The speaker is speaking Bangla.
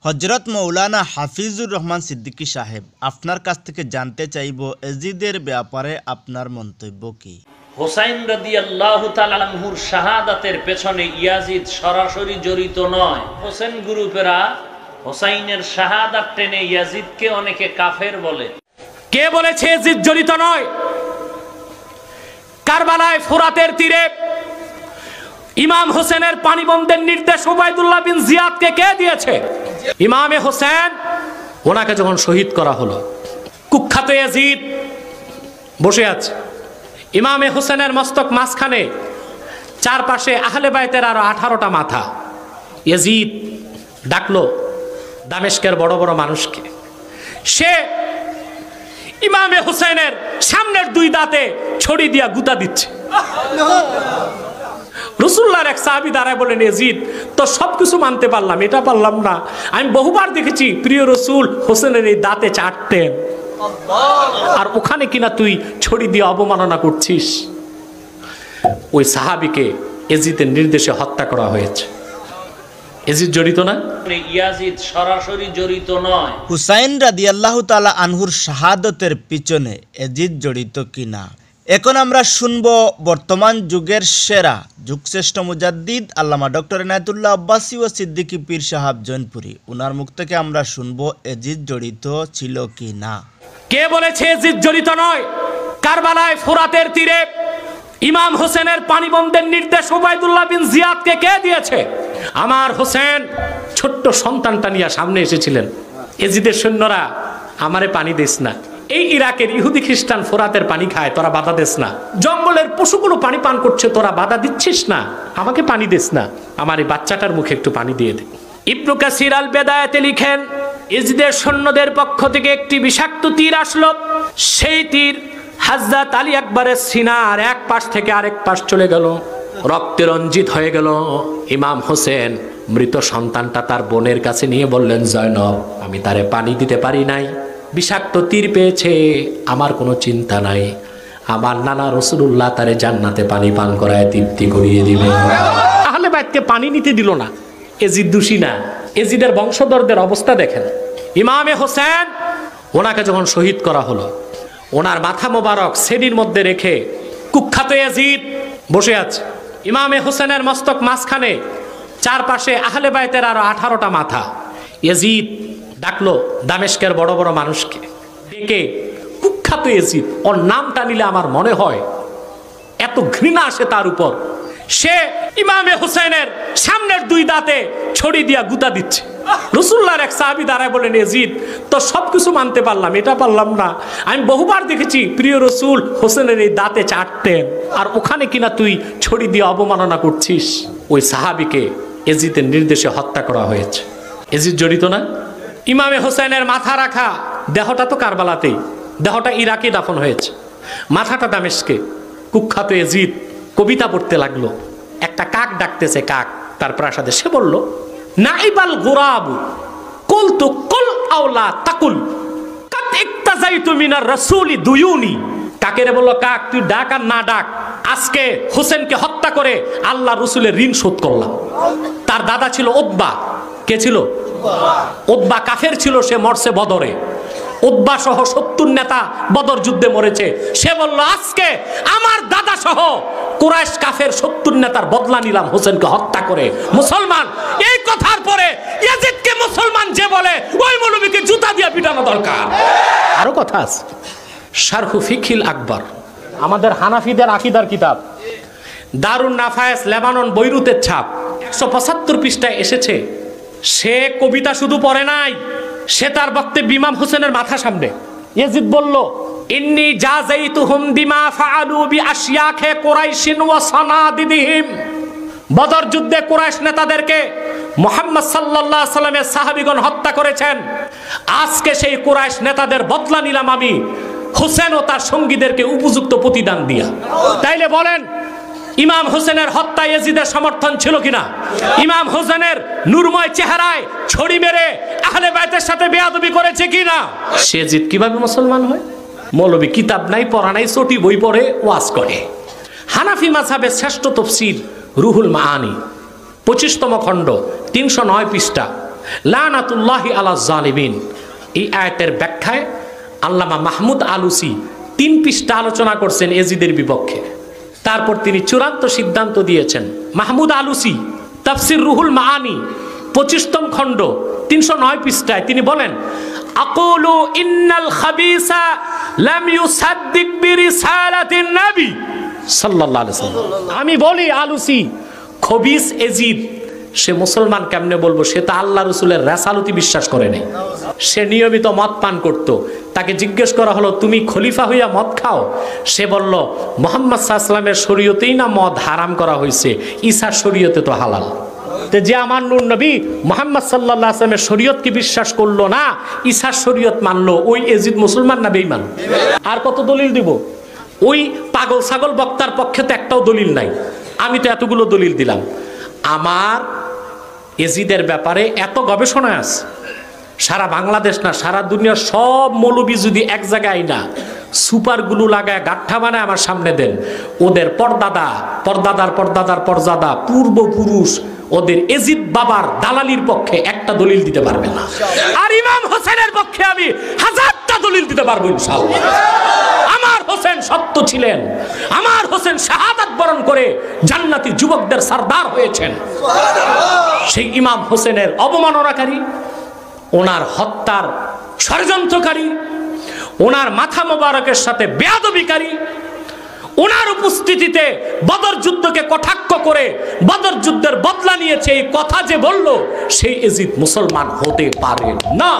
হজরত মৌলানা হাফিজুর রহমান সিদ্দিকী সাহেব, আপনার কাছ থেকে জানতে চাইব এজিদের ব্যাপারে আপনার মন্তব্য কি? হুসাইন রাদিয়াল্লাহু তাআলা আনহুর শাহাদাতের পেছনে ইয়াজিদ সরাসরি জড়িত নয়। হোসেন গ্রুপেরা হুসাইনের শাহাদাত টেনে ইয়াজিদকে অনেকে কাফের বলে। কে বলেছে ইয়াজিদ জড়িত নয়? কারবালায় ফুরাতের তীরে ইমাম হোসেনের পানি বন্ধের নির্দেশ উবাইদুল্লাহ বিন জিয়াদকে কে দিয়েছে? ইমামে হোসেন, ওনাকে যখন শহীদ করা হলো, কুখ্যাত ইয়াজিদ বসে আছে। ইমামে হোসেনের মস্তক মাঝখানে, চারপাশে আহলে বাইতের আরো 18টা মাথা। ইয়াজিদ ডাকলো দামেস্কের বড় বড় মানুষকে। সে ইমামে হোসেনের সামনের 2 দাঁতে ছড়ি দিয়া গুতা দিচ্ছে। রাসূলুল্লাহর এক সাহাবী দাঁড়ায় বলেন, ইয়াজিদ তো সবকিছু মানতে পারলাম, এটা পারলাম না। আমি বহুবার দেখেছি প্রিয় রাসূল হোসেনের এই দাঁতে চাটতেন, আর ওখানে কিনা তুই ছড়ি দিয়ে অবমাননা করছিস। ওই সাহাবীকে ইয়াজিদের নির্দেশে হত্যা করা হয়েছে। ইয়াজিদ জড়িত না? ইয়াজিদ সরাসরি জড়িত নয়। হুসাইন রাদিয়াল্লাহু তাআলা আনহুর শাহাদতের পিছনে এজিদ জড়িত কিনা, এখন আমরা শুনব বর্তমান যুগের সেরা যুগশ্রেষ্ঠ মুজাদ্দিদ আল্লামা ডক্টর ইনায়েতুল্লাহ আব্বাসী ও সিদ্দিকী পীর সাহেব জৈনপুরী, ওনার মুখ থেকে আমরা শুনব এজিদ জড়িত ছিল কি না। কে বলেছে এজিদ জড়িত নয়? কারবালায় ফুরাতের তীরে ইমাম হোসেনের পানি বন্ধের নির্দেশ উবাইদুল্লাহ বিন জিয়াদকে কে দিয়েছে? আমার হোসেন ছোট্ট সন্তানটা নিয়ে সামনে এসেছিলেন। এজিদের সৈন্যরা, আমারে পানি দিস না। এই ইরাকের ইহুদি খ্রিস্টান ফোরাতের পানি খায়, তোরা বাধা দিস না। জঙ্গলের পশুগুলো পানি পান করছে, তোরা বাধা দিচ্ছিস না, আমাকে পানি দিস না। আমার এই বাচ্চাটার মুখে একটু পানি দিয়ে দে। ইবনু কাসির আল বেদায়াতে লিখেন, ইজদের সৈন্যদের পক্ষ থেকে একটি বিষাক্ত তীর আসলো। সেই তীর হযরত আলী আকবরের সিনার এক পাশ থেকে আরেক পাশ চলে গেল, রক্তে রঞ্জিত হয়ে গেল। ইমাম হোসেন মৃত সন্তানটা তার বোনের কাছে নিয়ে বললেন, জয়নব, আমি তারে পানি দিতে পারি নাই, বিষাক্ত তীর পেয়েছে, আমার কোনো চিন্তা নাই, আমার নানা রাসূলুল্লাহ তারে জান্নাতে পানি পান করায় তৃপ্তি করিয়ে দিবে। আহলে বাইতকে পানি নিতে দিল না। এজিদ দোষী না। এজিদের বংশধরদের অবস্থা দেখেন। ইমামে হোসেন, ওনাকে যখন শহীদ করা হলো, ওনার মাথা মোবারক সেদির মধ্যে রেখে কুখ্যাত এজিদ বসে আছে। ইমামে হোসেনের মস্তক মাঝখানে, চারপাশে আহলে বাইতের আরো 18টা মাথা। এজিদ ডাকলো দামেস্কের বড় বড় মানুষকে ডেকে, কুখ্যাত এজিদ, ওর নামটা নিলে আমার মনে হয় এত ঘৃণা আসে তার উপর। সে ইমামে হোসেনের সামনের 2 দাঁতে ছড়ি দিয়া গুতা দিচ্ছে। রাসূলুল্লাহর এক সাহাবী দাঁড়ায় বলেন, ইয়াজিদ তো সবকিছু মানতে পারলাম, এটা পারলাম না। আমি বহুবার দেখেছি প্রিয় রাসূল হোসেনের এই দাঁতে চাটতেন, আর ওখানে কিনা তুই ছড়ি দিয়ে অবমাননা করছিস। ওই সাহাবীকে ইয়াজিদের নির্দেশে হত্যা করা হয়েছে। ইয়াজিদ জড়িত না? ইমামে হোসেনের মাথা রাখা দেহটা তো কারবালাতেই, দেহটা ইরাকে দাফন হয়েছে, মাথাটা দামেস্কে। কুখ্যাত ইয়াজিদ কবিতা পড়তে লাগলো। একটা কাক ডাকতেছে, কাক তার প্রাসাদে। সে বলল, নাইবাল গুরাবু কুলতু কুল আওলা তাকুল কাদ ইক্তাজাইতু মিনার রাসূলি দুয়ুনি। কাকেরে বলল, কাক তুই ডাক আর না ডাক, আজকে হোসেনকে হত্যা করে আল্লাহ রসুলের ঋণ শোধ করলাম। তার দাদা ছিল উতবা। কে ছিল? উতবা কাফের ছিল, সে মরছে বদরে। উতবা সহ 70 নেতা বদর যুদ্ধে মরেছে। সে বলল, আজকে আমার দাদা সহ কুরাইশ কাফের 70 নেতার বদলা নিলাম হোসেনকে হত্যা করে। মুসলমান, এই কথার পরে ইয়াজিদকে মুসলমান যে বলে ওই মৌলবীকে জুতা দিয়ে পিটানো দরকার। আরো কথা আছে। শারহু ফিকহিল আকবর, আমাদের হানাফিদের আকীদার কিতাব, দারুন নাফায়েস লেবানন বৈরুতের ছাপ, 175 পৃষ্ঠায় এসেছে। সে কবিতা শুধু পড়ে নাই, সে তার বক্তব্যে ইমাম হোসেনের মাথা সামনে। ইয়াজিদ বলল, ইন্নী জাযাইতুহুম বিমা ফাআলু বিআশিয়াখে কুরাইশিন ওয়া সানাদিদিহিম। বদর যুদ্ধে কুরাইশ নেতাদেরকে মুহাম্মদ সাল্লাল্লাহু আলাইহি সাল্লামের সাহাবীগণ হত্যা করেছেন। আজকে সেই কুরাইশ নেতাদের বদলা নিলাম আমি হোসেন ও তার সঙ্গীদেরকে উপযুক্ত প্রতিদান দিয়া। তাইলে বলেন, ইমাম হোসেনের হত্যায় ইয়াজিদের সমর্থন ছিল কিনা? ইমাম হোসেনের নূরময় চেহারায় ছড়ি মেরে আহলে বাইতের সাথে বেয়াদবি করেছে কিনা? সে ইয়াজিদ কিভাবে মুসলমান হয়? মৌলবী কিতাব নাই, পড়া নাই, চটি বই পড়ে ওয়াজ করে। হানাফি মাযহাবের শ্রেষ্ঠ তাফসীর রুহুল মাআনি, 25তম খণ্ড, 309 পৃষ্ঠা। লানাতুল্লাহি আলা জালিমিন। এই আয়াতের ব্যাখ্যায় আল্লামা মাহমুদ আলুসি 3 পৃষ্ঠা আলোচনা করছেন এজিদের বিপক্ষে। তারপর তিনি চূড়ান্ত সিদ্ধান্ত দিয়েছেন। মাহমুদ আলুসি তাফসির রুহুল মাআনি 25তম খণ্ড 309 পৃষ্ঠায় তিনি বলেন, আকুলু ইন্নাল খাবিসা লাম ইউসাদ্দিক বিরিসালাতিন নবী সাল্লাল্লাহু আলাইহি ওয়াসাল্লাম। আমি বলি আলুসি, খবিস এজিদ সে মুসলমান কেমনে বলবো? সে তো আল্লাহ রসুলের রেসালতি বিশ্বাস করে নেই। সে নিয়মিত মদ পান করত। তাকে জিজ্ঞেস করা হলো, তুমি খলিফা হইয়া মদ খাও? সে বলল, মুহাম্মদ সাল্লাল্লাহু আলাইহি ওয়াসাল্লামের শরীয়তেই না মদ হারাম করা হয়েছে, ঈসার শরীয়তে তো হালাল। তো যে আমার নূর নবী মুহাম্মদ সাল্লাল্লাহু আলাইহি ওয়াসাল্লামের শরীয়তকে বিশ্বাস করলো না, ঈসার শরীয়ত মানলো, ওই এজিদ মুসলমান না বেঈমান? আর কত দলিল দিব? ওই পাগল ছাগল বক্তার পক্ষে তো একটাও দলিল নাই। আমি তো এতগুলো দলিল দিলাম। আমার এজিদের ব্যাপারে এত গবেষণা আছে, সারা বাংলাদেশ না সারা দুনিয়ার সব মৌলবি যদি এক জায়গায় না সুপার গুলো লাগায় গাঠা বানায় আমার সামনে দেন, ওদের পরদাদা পরদাদার পরদাদার পরদাদা পূর্বপুরুষ ওদের এজিদ বাবার দালালির পক্ষে একটা দলিল দিতে পারবে না। আর ইমাম হোসেনের পক্ষে আমি 1000টা দলিল দিতে পারবো ইনশাআল্লাহ। আমার হোসেন সত্য ছিলেন, আমার হোসেন শাহাদাত বরণ করে জান্নাতি যুবকদের সরদার হয়েছেন। সেই ইমাম হোসেনের অবমাননাকারী, ওনার হত্যার ষড়যন্ত্রকারী, ওনার মাথা মোবারকের সাথে বেয়াদবিকারী, ওনার উপস্থিতিতে বদর যুদ্ধকে কটাক্ষ করে বদর যুদ্ধের বদলা নিয়েছে এই কথা যে বলল, সেই এজিদ মুসলমান হতে পারে না।